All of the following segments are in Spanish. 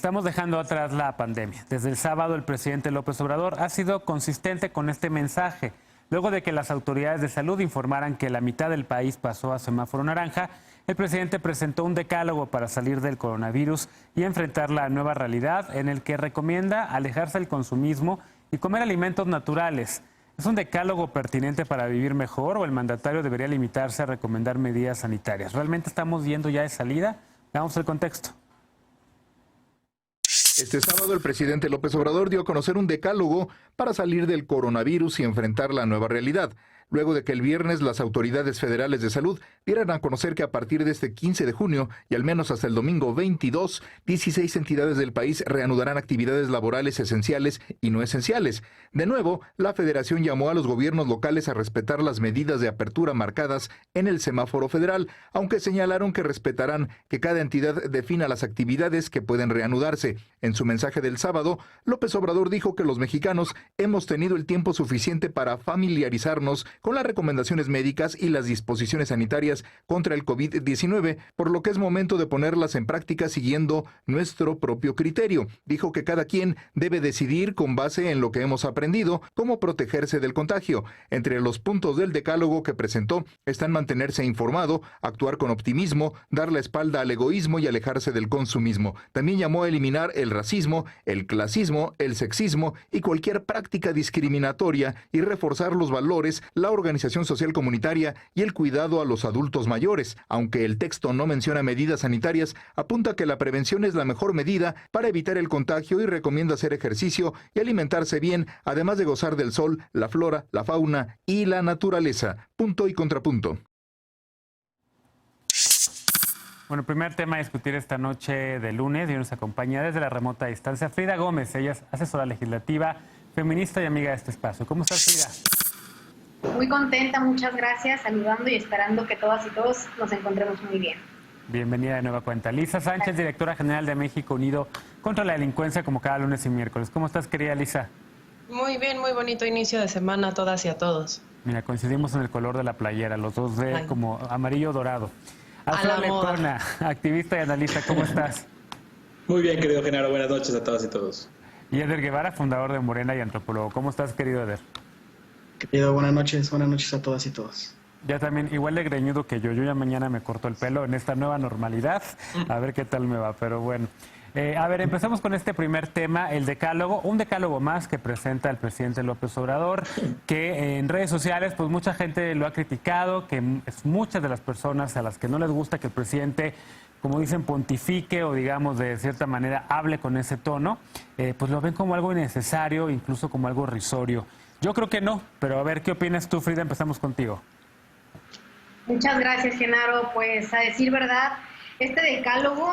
estamos dejando atrás la pandemia. Desde el sábado, el presidente López Obrador ha sido consistente con este mensaje. Luego de que las autoridades de salud informaran que la mitad del país pasó a semáforo naranja, el presidente presentó un decálogo para salir del coronavirus y enfrentar la nueva realidad, en el que recomienda alejarse del consumismo y comer alimentos naturales. ¿Es un decálogo pertinente para vivir mejor o el mandatario debería limitarse a recomendar medidas sanitarias? ¿Realmente estamos yendo ya de salida? Veamos el contexto. Este sábado el presidente López Obrador dio a conocer un decálogo para salir del coronavirus y enfrentar la nueva realidad, luego de que el viernes las autoridades federales de salud dieran a conocer que a partir de este 15 de junio y al menos hasta el domingo 22, 16 entidades del país reanudarán actividades laborales esenciales y no esenciales. De nuevo, la federación llamó a los gobiernos locales a respetar las medidas de apertura marcadas en el semáforo federal, aunque señalaron que respetarán que cada entidad defina las actividades que pueden reanudarse. En su mensaje del sábado, López Obrador dijo que los mexicanos hemos tenido el tiempo suficiente para familiarizarnos con las recomendaciones médicas y las disposiciones sanitarias contra el COVID-19, por lo que es momento de ponerlas en práctica siguiendo nuestro propio criterio. Dijo que cada quien debe decidir con base en lo que hemos aprendido cómo protegerse del contagio. Entre los puntos del decálogo que presentó están mantenerse informado, actuar con optimismo, dar la espalda al egoísmo y alejarse del consumismo. También llamó a eliminar el racismo, el clasismo, el sexismo y cualquier práctica discriminatoria y reforzar los valores, la organización social comunitaria y el cuidado a los adultos mayores. Aunque el texto no menciona medidas sanitarias, apunta que la prevención es la mejor medida para evitar el contagio y recomienda hacer ejercicio y alimentarse bien, además de gozar del sol, la flora, la fauna y la naturaleza. Punto y contrapunto. Bueno, el primer tema a discutir esta noche de lunes y nos acompaña desde la remota distancia Frida Gómez. Ella es asesora legislativa, feminista y amiga de este espacio. ¿Cómo estás, Frida? Muy contenta, muchas gracias, saludando y esperando que todas y todos nos encontremos muy bien. Bienvenida de nueva cuenta. Lisa Sánchez, directora general de México Unido contra la Delincuencia, como cada lunes y miércoles. ¿Cómo estás, querida Lisa? Muy bien, muy bonito inicio de semana a todas y a todos. Mira, coincidimos en el color de la playera, los dos de como amarillo dorado. Alfredo Lecona, activista y analista, ¿cómo estás? Muy bien, querido Genaro, buenas noches a todas y todos. Y Eder Guevara, fundador de Morena y antropólogo. ¿Cómo estás, querido Eder? Querido, buenas noches a todas y todos. Ya también, igual de greñudo que yo ya mañana me corto el pelo en esta nueva normalidad, a ver qué tal me va, pero bueno. A ver, empezamos con este primer tema, el decálogo, un decálogo más que presenta el presidente López Obrador, que en redes sociales pues mucha gente lo ha criticado, que es muchas de las personas a las que no les gusta que el presidente, como dicen, pontifique o digamos de cierta manera hable con ese tono, pues lo ven como algo innecesario, incluso como algo irrisorio. Yo creo que no, pero a ver, ¿qué opinas tú, Frida? Empezamos contigo. Muchas gracias, Genaro. Pues a decir verdad, este decálogo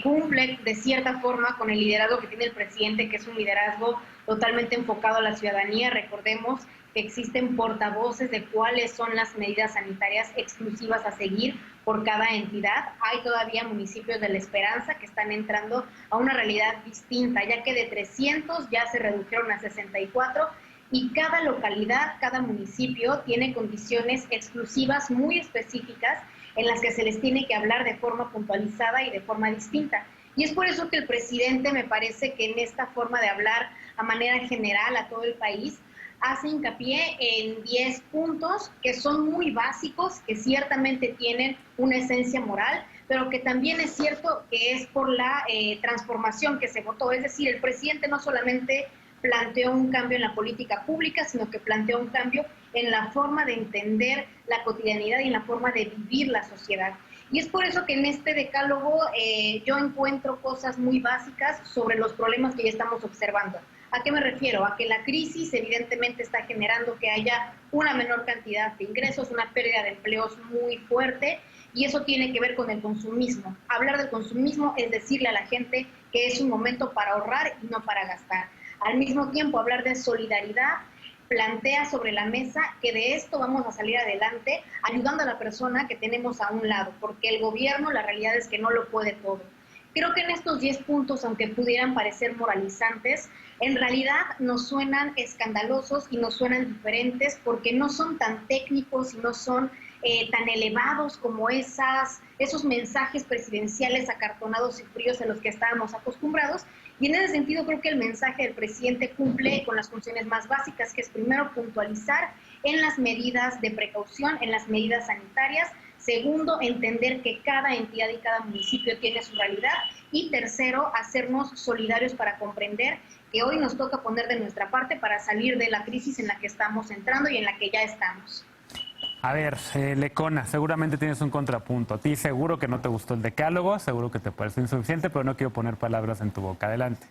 cumple de cierta forma con el liderazgo que tiene el presidente, que es un liderazgo totalmente enfocado a la ciudadanía. Recordemos que existen portavoces de cuáles son las medidas sanitarias exclusivas a seguir por cada entidad. Hay todavía municipios de La Esperanza que están entrando a una realidad distinta, ya que de 300 ya se redujeron a 64 y cada localidad, cada municipio tiene condiciones exclusivas muy específicas en las que se les tiene que hablar de forma puntualizada y de forma distinta. Y es por eso que el presidente me parece que en esta forma de hablar a manera general a todo el país hace hincapié en 10 puntos que son muy básicos, que ciertamente tienen una esencia moral, pero que también es cierto que es por la transformación que se votó. Es decir, el presidente no solamente planteó un cambio en la política pública, sino que planteó un cambio en la forma de entender la cotidianidad y en la forma de vivir la sociedad. Y es por eso que en este decálogo yo encuentro cosas muy básicas sobre los problemas que ya estamos observando. ¿A qué me refiero? A que la crisis evidentemente está generando que haya una menor cantidad de ingresos, una pérdida de empleos muy fuerte, y eso tiene que ver con el consumismo. Hablar del consumismo es decirle a la gente que es un momento para ahorrar y no para gastar. Al mismo tiempo, hablar de solidaridad plantea sobre la mesa que de esto vamos a salir adelante ayudando a la persona que tenemos a un lado, porque el gobierno, la realidad es que no lo puede todo. Creo que en estos 10 puntos, aunque pudieran parecer moralizantes, en realidad nos suenan escandalosos y nos suenan diferentes porque no son tan técnicos y no son tan elevados como esos mensajes presidenciales acartonados y fríos a los que estábamos acostumbrados. Y en ese sentido creo que el mensaje del presidente cumple con las funciones más básicas, que es primero puntualizar en las medidas de precaución, en las medidas sanitarias. Segundo, entender que cada entidad y cada municipio tiene su realidad. Y tercero, hacernos solidarios para comprender que hoy nos toca poner de nuestra parte para salir de la crisis en la que estamos entrando y en la que ya estamos. A ver, Lecona, seguramente tienes un contrapunto. A ti seguro que no te gustó el decálogo, seguro que te parece insuficiente, pero no quiero poner palabras en tu boca. Adelante.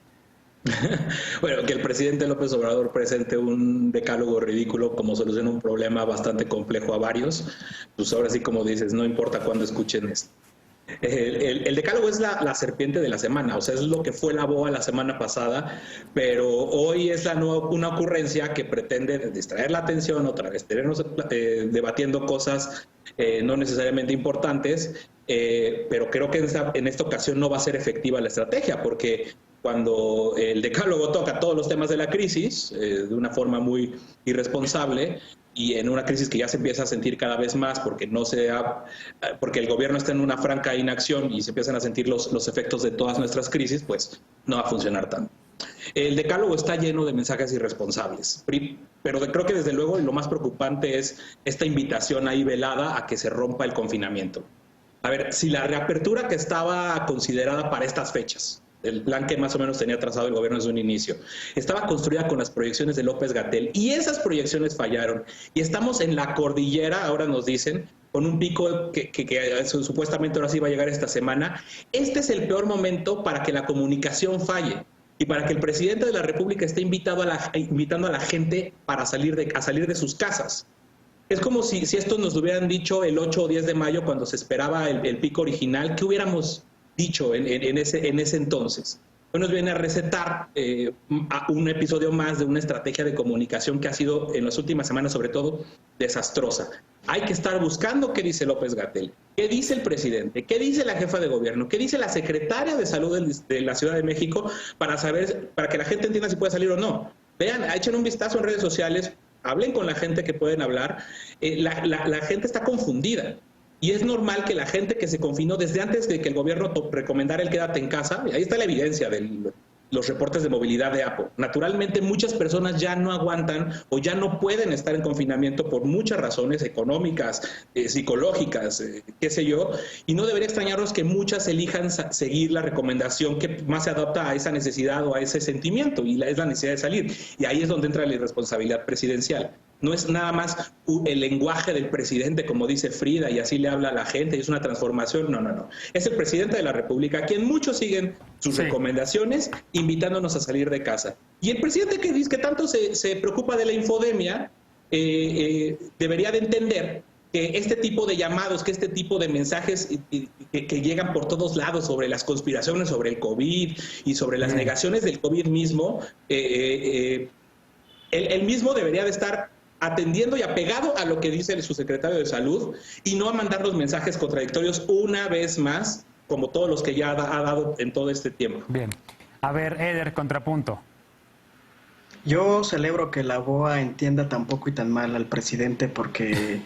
Bueno, que el presidente López Obrador presente un decálogo ridículo como solución a un problema bastante complejo a varios, pues ahora sí, como dices, no importa cuándo escuchen esto. El decálogo es la serpiente de la semana, o sea, es lo que fue la boa la semana pasada, pero hoy es una ocurrencia que pretende distraer la atención, otra vez tenernos debatiendo cosas no necesariamente importantes, pero creo que en esta ocasión no va a ser efectiva la estrategia, porque cuando el decálogo toca todos los temas de la crisis de una forma muy irresponsable, y en una crisis que ya se empieza a sentir cada vez más porque el gobierno está en una franca inacción y se empiezan a sentir los efectos de todas nuestras crisis, pues no va a funcionar tanto. El decálogo está lleno de mensajes irresponsables, pero creo que desde luego lo más preocupante es esta invitación ahí velada a que se rompa el confinamiento. A ver, si la reapertura que estaba considerada para estas fechas, el plan que más o menos tenía trazado el gobierno desde un inicio, estaba construida con las proyecciones de López-Gatell y esas proyecciones fallaron. Y estamos en la cordillera, ahora nos dicen, con un pico que supuestamente ahora sí va a llegar esta semana. Este es el peor momento para que la comunicación falle y para que el presidente de la República esté invitando a la gente a salir de sus casas. Es como si esto nos lo hubieran dicho el 8 o 10 de mayo cuando se esperaba el pico original. ¿Qué hubiéramos dicho en ese entonces? Hoy nos viene a recetar un episodio más de una estrategia de comunicación que ha sido en las últimas semanas sobre todo desastrosa. Hay que estar buscando qué dice López-Gatell, qué dice el presidente, qué dice la jefa de gobierno, qué dice la secretaria de salud de la Ciudad de México para que la gente entienda si puede salir o no. Vean, echen un vistazo en redes sociales, hablen con la gente que pueden hablar. La gente está confundida. Y es normal que la gente que se confinó desde antes de que el gobierno recomendara el quédate en casa, ahí está la evidencia de los reportes de movilidad de Apple. Naturalmente muchas personas ya no aguantan o ya no pueden estar en confinamiento por muchas razones económicas, psicológicas, qué sé yo, y no debería extrañarnos que muchas elijan seguir la recomendación que más se adapta a esa necesidad o a ese sentimiento, y es la necesidad de salir. Y ahí es donde entra la irresponsabilidad presidencial. No es nada más el lenguaje del presidente, como dice Frida, y así le habla a la gente, y es una transformación. No. Es el presidente de la República, a quien muchos siguen sus recomendaciones, invitándonos a salir de casa. Y el presidente que dice que tanto se preocupa de la infodemia, debería de entender que este tipo de llamados, que este tipo de mensajes que llegan por todos lados sobre las conspiraciones, sobre el COVID y sobre las negaciones del COVID mismo, él mismo debería de estar atendiendo y apegado a lo que dice su secretario de Salud y no a mandar los mensajes contradictorios una vez más, como todos los que ya ha dado en todo este tiempo. Bien. A ver, Eder, contrapunto. Yo celebro que la BOA entienda tan poco y tan mal al presidente porque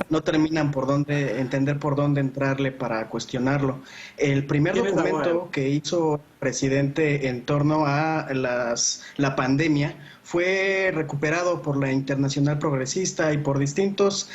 no terminan por dónde entender por dónde entrarle para cuestionarlo. El primer documento que hizo el presidente en torno a la pandemia fue recuperado por la Internacional Progresista y por distintas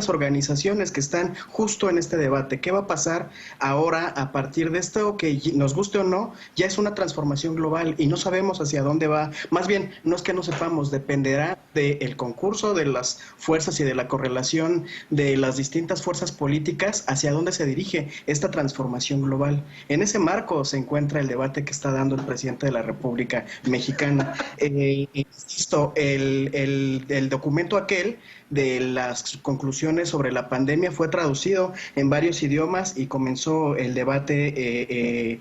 organizaciones que están justo en este debate. ¿Qué va a pasar ahora a partir de esto que, nos guste o no, ya es una transformación global y no sabemos hacia dónde va? Más bien, no es que no sepamos, dependerá del concurso de las fuerzas y de la correlación de las distintas fuerzas políticas hacia dónde se dirige esta transformación global. En ese marco se encuentra el debate que está dando el presidente de la República Mexicana. Insisto, el documento aquel de las conclusiones sobre la pandemia fue traducido en varios idiomas y comenzó el debate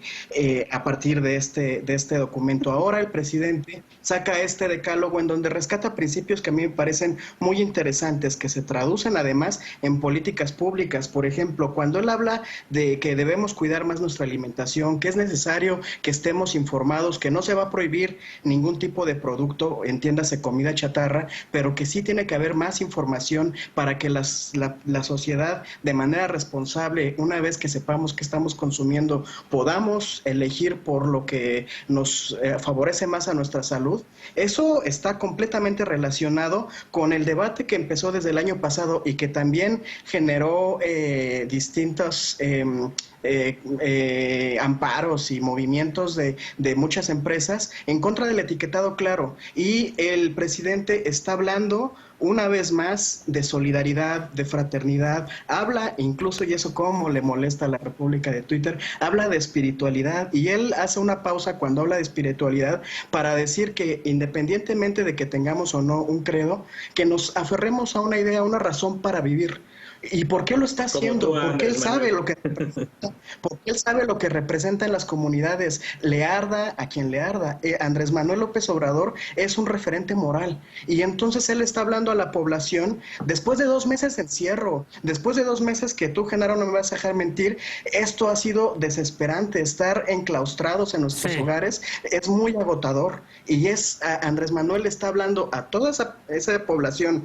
a partir de este documento. Ahora el presidente saca este decálogo en donde rescata principios que a mí me parecen muy interesantes, que se traducen además en políticas públicas. Por ejemplo, cuando él habla de que debemos cuidar más nuestra alimentación, que es necesario que estemos informados, que no se va a prohibir ningún tipo de producto, entiéndase comida chatarra, pero que sí tiene que haber más información información para que la sociedad, de manera responsable, una vez que sepamos que estamos consumiendo, podamos elegir por lo que nos favorece más a nuestra salud. Eso está completamente relacionado con el debate que empezó desde el año pasado y que también generó distintos amparos y movimientos de muchas empresas en contra del etiquetado claro. Y el presidente está hablando una vez más de solidaridad, de fraternidad, habla incluso, y eso cómo le molesta a la República de Twitter, habla de espiritualidad, y él hace una pausa cuando habla de espiritualidad para decir que independientemente de que tengamos o no un credo, que nos aferremos a una idea, a una razón para vivir. ¿Y por qué lo está haciendo? Porque él sabe lo que representa, porque él sabe lo que representa en las comunidades, le arda a quien le arda. Andrés Manuel López Obrador es un referente moral, y entonces él está hablando a la población después de 2 meses de encierro, después de 2 meses que tú, Genaro, no me vas a dejar mentir, esto ha sido desesperante, estar enclaustrados en nuestros hogares es muy agotador, y Andrés Manuel está hablando a toda esa población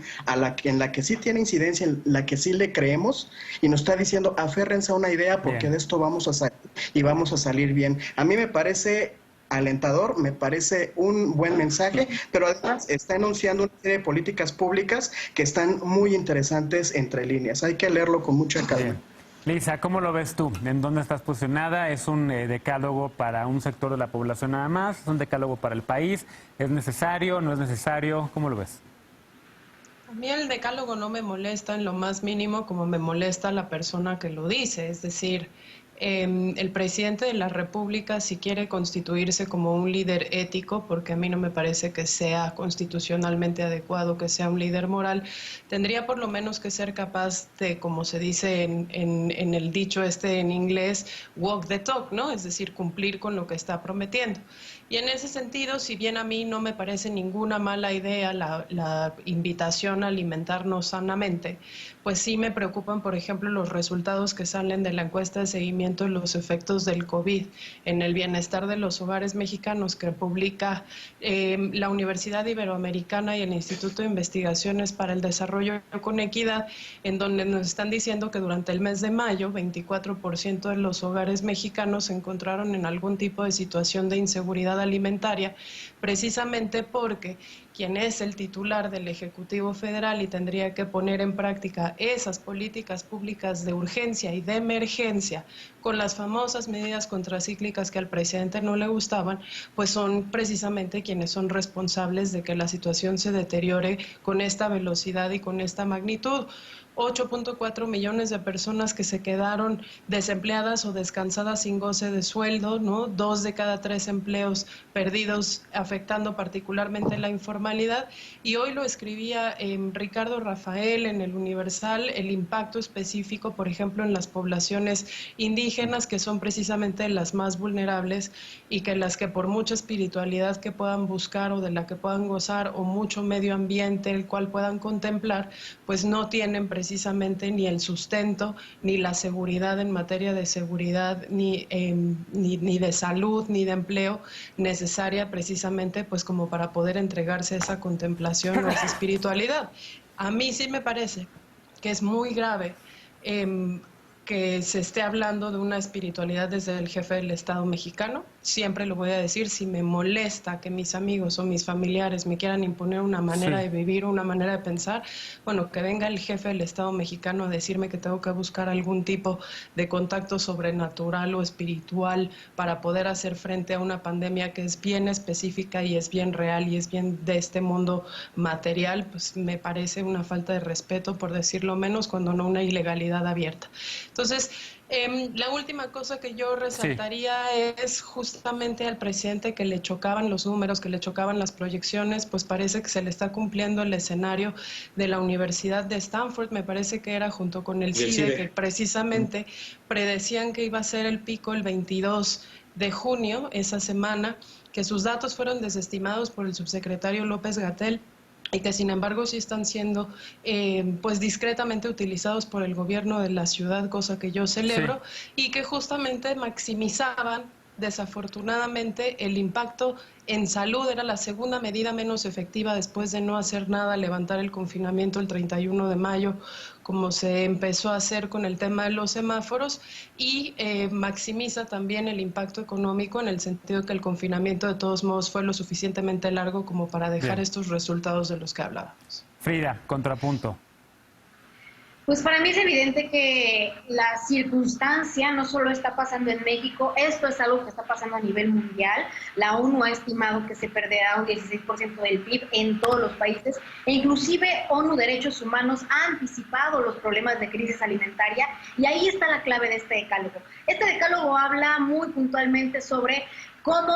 en la que sí tiene incidencia, en la que sí le creemos, y nos está diciendo aférrense a una idea porque de esto vamos a salir y vamos a salir bien. A mí me parece alentador, me parece un buen mensaje, pero además está enunciando una serie de políticas públicas que están muy interesantes entre líneas. Hay que leerlo con mucha calma. Lisa, ¿cómo lo ves tú? ¿En dónde estás posicionada? ¿Es un decálogo para un sector de la población nada más? ¿Es un decálogo para el país? ¿Es necesario? ¿No es necesario? ¿Cómo lo ves? A mí el decálogo no me molesta en lo más mínimo como me molesta la persona que lo dice, es decir, el presidente de la República, si quiere constituirse como un líder ético, porque a mí no me parece que sea constitucionalmente adecuado que sea un líder moral, tendría por lo menos que ser capaz de, como se dice en el dicho en inglés, walk the talk, ¿no? Es decir, cumplir con lo que está prometiendo. Y en ese sentido, si bien a mí no me parece ninguna mala idea la invitación a alimentarnos sanamente, pues sí me preocupan, por ejemplo, los resultados que salen de la encuesta de seguimiento de los efectos del COVID en el bienestar de los hogares mexicanos que publica la Universidad Iberoamericana y el Instituto de Investigaciones para el Desarrollo con Equidad, en donde nos están diciendo que durante el mes de mayo, 24% de los hogares mexicanos se encontraron en algún tipo de situación de inseguridad alimentaria, precisamente porque quien es el titular del Ejecutivo Federal y tendría que poner en práctica esas políticas públicas de urgencia y de emergencia con las famosas medidas contracíclicas que al presidente no le gustaban, pues son precisamente quienes son responsables de que la situación se deteriore con esta velocidad y con esta magnitud. 8.4 millones de personas que se quedaron desempleadas o descansadas sin goce de sueldo, ¿no? 2 de cada 3 empleos perdidos, afectando particularmente la informalidad. Y hoy lo escribía Ricardo Rafael en el Universal, el impacto específico, por ejemplo, en las poblaciones indígenas, que son precisamente las más vulnerables y que las que por mucha espiritualidad que puedan buscar o de la que puedan gozar o mucho medio ambiente el cual puedan contemplar, pues no tienen precisamente ni el sustento, ni la seguridad en materia de seguridad, ni de salud, ni de empleo necesaria precisamente pues como para poder entregarse a esa contemplación o a esa espiritualidad. A mí sí me parece que es muy grave que se esté hablando de una espiritualidad desde el jefe del Estado mexicano. Siempre lo voy a decir, si me molesta que mis amigos o mis familiares me quieran imponer una manera de vivir, una manera de pensar, bueno, que venga el jefe del Estado mexicano a decirme que tengo que buscar algún tipo de contacto sobrenatural o espiritual para poder hacer frente a una pandemia que es bien específica y es bien real y es bien de este mundo material, pues me parece una falta de respeto, por decirlo menos, cuando no una ilegalidad abierta. Entonces, la última cosa que yo resaltaría es justamente al presidente que le chocaban los números, que le chocaban las proyecciones, pues parece que se le está cumpliendo el escenario de la Universidad de Stanford, me parece que era junto con el CIDE, que precisamente predecían que iba a ser el pico el 22 de junio, esa semana, que sus datos fueron desestimados por el subsecretario López-Gatell, y que sin embargo sí están siendo pues discretamente utilizados por el gobierno de la ciudad, cosa que yo celebro, y que justamente maximizaban desafortunadamente el impacto en salud era la segunda medida menos efectiva después de no hacer nada, levantar el confinamiento el 31 de mayo, como se empezó a hacer con el tema de los semáforos, y maximiza también el impacto económico en el sentido que el confinamiento de todos modos fue lo suficientemente largo como para dejar estos resultados de los que hablábamos. Frida, contrapunto. Pues para mí es evidente que la circunstancia no solo está pasando en México, esto es algo que está pasando a nivel mundial. La ONU ha estimado que se perderá un 16% del PIB en todos los países e inclusive ONU Derechos Humanos ha anticipado los problemas de crisis alimentaria y ahí está la clave de este decálogo. Este decálogo habla muy puntualmente sobre cómo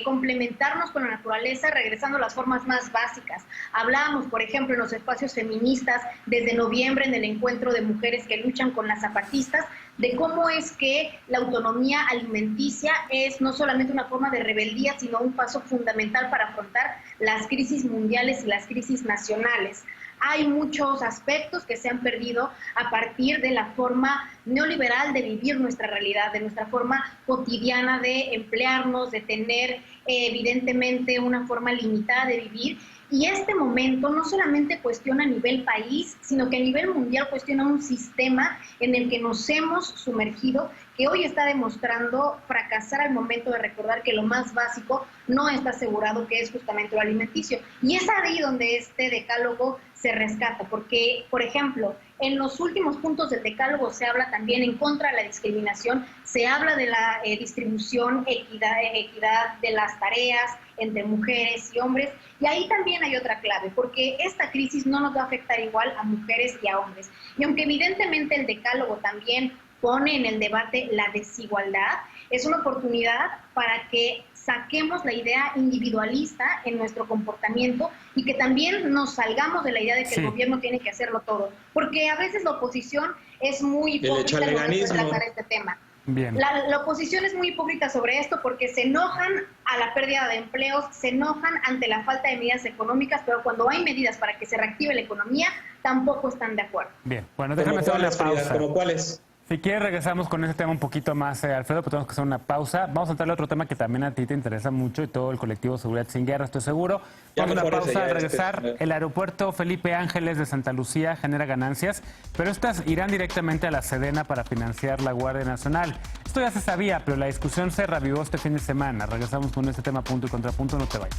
complementarnos con la naturaleza regresando a las formas más básicas. Hablábamos, por ejemplo, en los espacios feministas, desde noviembre en el encuentro de mujeres que luchan con las zapatistas, de cómo es que la autonomía alimenticia es no solamente una forma de rebeldía, sino un paso fundamental para afrontar las crisis mundiales y las crisis nacionales. Hay muchos aspectos que se han perdido a partir de la forma neoliberal de vivir nuestra realidad, de nuestra forma cotidiana de emplearnos, de tener evidentemente una forma limitada de vivir. Y este momento no solamente cuestiona a nivel país, sino que a nivel mundial cuestiona un sistema en el que nos hemos sumergido, que hoy está demostrando fracasar al momento de recordar que lo más básico no está asegurado, que es justamente lo alimenticio. Y es ahí donde este decálogo se rescata, porque, por ejemplo, en los últimos puntos del decálogo se habla también en contra de la discriminación, se habla de la distribución, equidad de las tareas entre mujeres y hombres, y ahí también hay otra clave, porque esta crisis no nos va a afectar igual a mujeres y a hombres. Y aunque evidentemente el decálogo también pone en el debate la desigualdad, es una oportunidad para que saquemos la idea individualista en nuestro comportamiento y que también nos salgamos de la idea de que el gobierno tiene que hacerlo todo, porque a veces la oposición es muy hipócrita de tratar este tema. Bien. La oposición es muy hipócrita sobre esto porque se enojan a la pérdida de empleos, se enojan ante la falta de medidas económicas, pero cuando hay medidas para que se reactive la economía, tampoco están de acuerdo. Bien, bueno, déjame hacer una pausa. ¿Cómo cuáles? Si quieres, regresamos con ese tema un poquito más, Alfredo, pero tenemos que hacer una pausa. Vamos a entrar a otro tema que también a ti te interesa mucho y todo el colectivo Seguridad Sin Guerra, estoy seguro. Vamos a una pausa, al regresar. El aeropuerto Felipe Ángeles de Santa Lucía genera ganancias, pero estas irán directamente a la Sedena para financiar la Guardia Nacional. Esto ya se sabía, pero la discusión se reavivó este fin de semana. Regresamos con este tema punto y contrapunto, no te vayas.